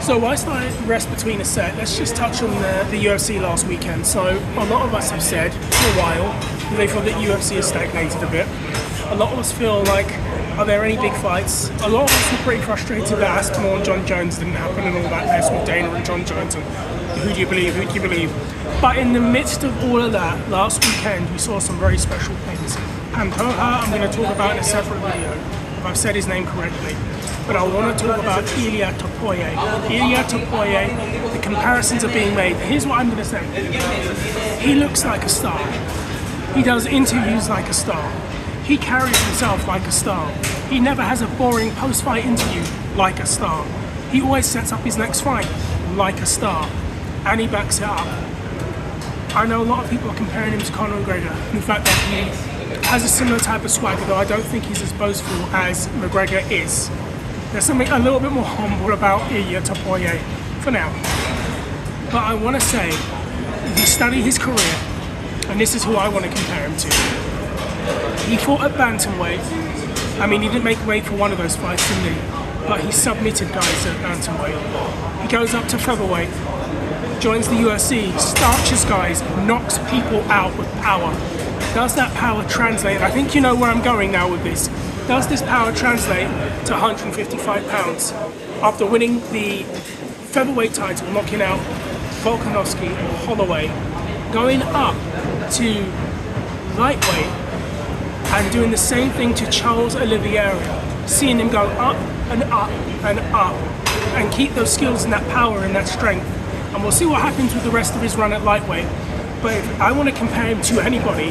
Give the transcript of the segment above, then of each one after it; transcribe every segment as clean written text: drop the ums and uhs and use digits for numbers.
So whilst I rest between a set, let's just touch on the UFC last weekend. So a lot of us have said for a while that they feel that UFC has stagnated a bit. A lot of us feel like, are there any big fights? A lot of us were pretty frustrated that Aspinall and John Jones didn't happen and all that mess with Dana and John Jones and who do you believe, who do you believe? But in the midst of all of that, last weekend we saw some very special things. And Toha I'm going to talk about in a separate video, if I've said his name correctly. But I want to talk about llia topuria. Llia topuria, the comparisons are being made. Here's what I'm going to say. He looks like a star. He does interviews like a star. He carries himself like a star. He never has a boring post-fight interview like a star. He always sets up his next fight like a star. And he backs it up. I know a lot of people are comparing him to Conor McGregor. In fact that he has a similar type of swagger, though I don't think he's as boastful as McGregor is. There's something a little bit more humble about llia topuria for now. But I want to say, if you study his career, and this is who I want to compare him to, he fought at bantamweight. I mean, he didn't make weight for one of those fights, didn't he? But he submitted guys at bantamweight. He goes up to featherweight, joins the UFC, starches guys, knocks people out with power. Does that power translate? I think you know where I'm going now with this. Does this power translate to 155 pounds? After winning the featherweight title, knocking out Volkanovski and Holloway, going up to lightweight and doing the same thing to Charles Oliveira, seeing him go up and up and up and keep those skills and that power and that strength. And we'll see what happens with the rest of his run at lightweight. But if I want to compare him to anybody,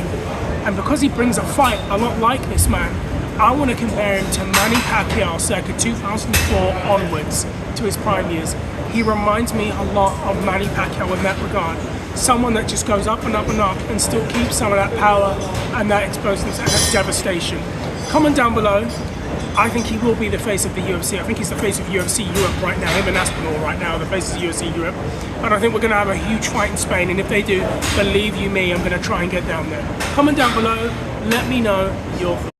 and because he brings a fight a lot like this man, I want to compare him to Manny Pacquiao circa 2004 onwards to his prime years. He reminds me a lot of Manny Pacquiao in that regard. Someone that just goes up and up and up and still keeps some of that power and that explosiveness and that devastation. Comment down below. I think he will be the face of the UFC. I think he's the face of UFC Europe right now. Him and Aspinall right now are the faces of UFC Europe. And I think we're going to have a huge fight in Spain. And if they do, believe you me, I'm going to try and get down there. Comment down below. Let me know your thoughts.